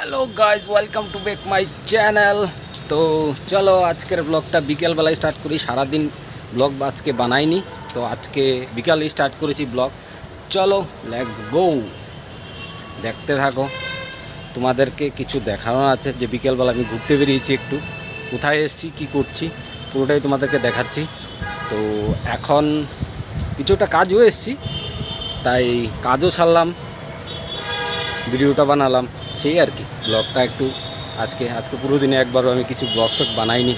Hello guys, welcome to back my channel. তো চলো আজকের ব্লগটা বিকেলবেলায় স্টার্ট করি। সারাদিন ব্লগ আজকে বানাইনি, তো আজকে বিকালে স্টার্ট করেছি ব্লগ। চলো লেটস গো, দেখতে থাকো। তোমাদেরকে কিছু দেখানো আছে যে বিকেলবেলা আমি ঘুরতে বেরিয়েছি, একটু কোথায় এসেছি কী করছি পুরোটাই তোমাদেরকে দেখাচ্ছি। তো এখন কিছুটা কাজও এসেছি, তাই কাজও ছাড়লাম, ভিডিওটা বানালাম, সেই আর কি। ব্লগটা একটু আজকে পুরো দিনে একবারও আমি কিছু ব্লগ শট বানাইনি।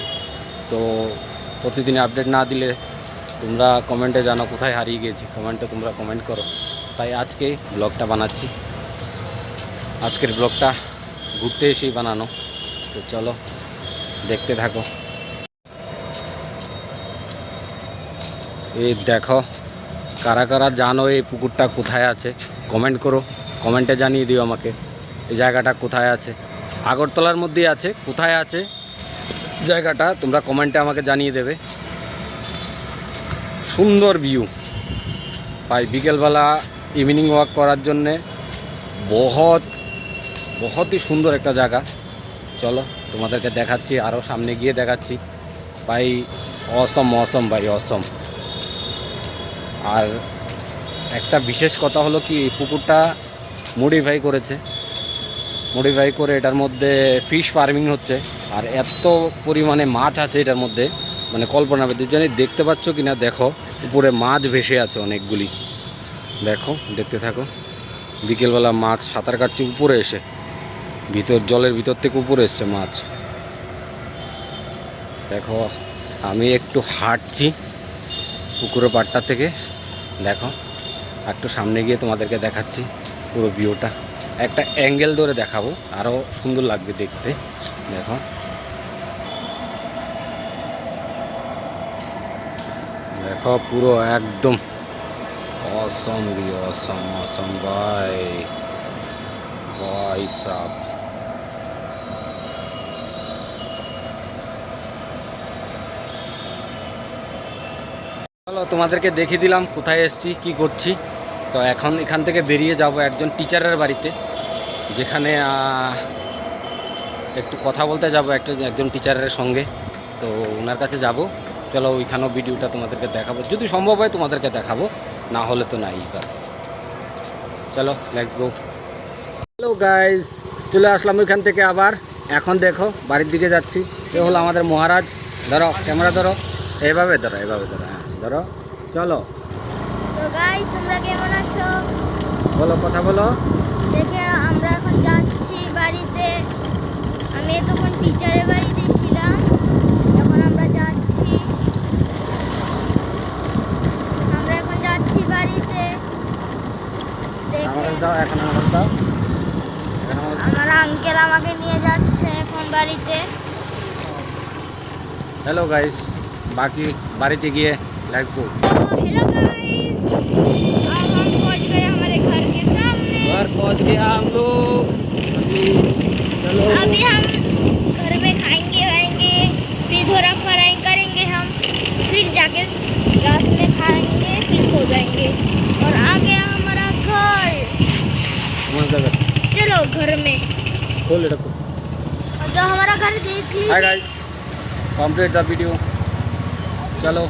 তো প্রতিদিনে আপডেট না দিলে তোমরা কমেন্টে জানো কোথায় হারিয়ে গেছি, কমেন্টে তোমরা কমেন্ট করো, তাই আজকে ব্লগটা বানাচ্ছি। আজকের ব্লগটা ঘুরতে এসেই বানানো। তো চলো দেখতে থাকো। এই দেখো, কারা কারা জানো এই পুকুরটা কোথায় আছে কমেন্ট করো, কমেন্টে জানিয়ে দিও আমাকে এই জায়গাটা কোথায় আছে। আগরতলার মধ্যেই আছে, কোথায় আছে জায়গাটা তোমরা কমেন্টে আমাকে জানিয়ে দেবে। সুন্দর ভিউ পাই বিকেলবেলা ইভিনিং ওয়াক করার জন্যে, বহুতই সুন্দর একটা জায়গা। চলো তোমাদেরকে দেখাচ্ছি, আরও সামনে গিয়ে দেখাচ্ছি ভাই। অসম ভাই, অসম। আর একটা বিশেষ কথা হলো কি, পুকুরটা মডিফাই করে এটার মধ্যে ফিশ ফার্মিং হচ্ছে। আর এত পরিমাণে মাছ আছে এটার মধ্যে, মানে কল্পনা ব্যতীত। জানি দেখতে পাচ্ছ কি না, দেখো উপরে মাছ ভেসে আছে অনেকগুলি, দেখো দেখতে থাকো। বিকেলবেলা মাছ সাঁতার কাটছে উপরে এসে, জলের ভিতর থেকে উপরে এসছে মাছ। দেখো আমি একটু হাঁটছি পুকুরের পাড়টা থেকে, দেখো একটু সামনে গিয়ে তোমাদেরকে দেখাচ্ছি পুরো ভিউটা। একটা অ্যাঙ্গেল ধরে দেখাবো, আরও সুন্দর লাগবে দেখতে। দেখো দেখো পুরো একদম অসম ভিউ, অসম ভাই, ভাই সাব। চলো তোমাদেরকে দেখিয়ে দিলাম কোথায় এসেছি কী করছি। তো এখন এখান থেকে বেরিয়ে যাব একজন টিচারের বাড়িতে, যেখানে একটু কথা বলতে যাব একজন টিচারের সঙ্গে। তো ওনার কাছে যাব। চলো ওইখানেও ভিডিওটা তোমাদেরকে দেখাবো, যদি সম্ভব হয় তোমাদেরকে দেখাবো, না হলে তো নাই, বাস। চলো লেটস গো। হ্যালো গাইস, চলে আসলাম ওইখান থেকে আবার। এখন দেখো বাড়ির দিকে যাচ্ছি। এ হলো আমাদের মহারাজ। ধরো ক্যামেরা, ধরো এইভাবে ধরো, হ্যাঁ ধরো। চলো তো গাইস, তোমরা কেমন আছো? বলো, কথা বলো। দেখে আমরা এখন যাচ্ছি বাড়িতে। আমি তখন টিচারের বাড়িতে ছিলাম, এখন আমরা যাচ্ছি বাড়িতে। আমার আঙ্কেল আমাকে নিয়ে যাচ্ছে এখন বাড়িতে। हेलो गाइस, बाकी बारीते गए लेट्स गो। हेलो गाइस, अब हम पहुंच गए हमारे घर के सामने। घर पहुंच गए हम लोग। अभी हम घर में खाएंगे, फिर थोड़ा फ्राई करेंगे हम, फिर जाके रात में खाएंगे, फिर सो जाएंगे। और आ गया हमारा घर। चलो घर में खोल रखो। तो हमारा घर देख लीजिए। Hi guys, complete the video. चलो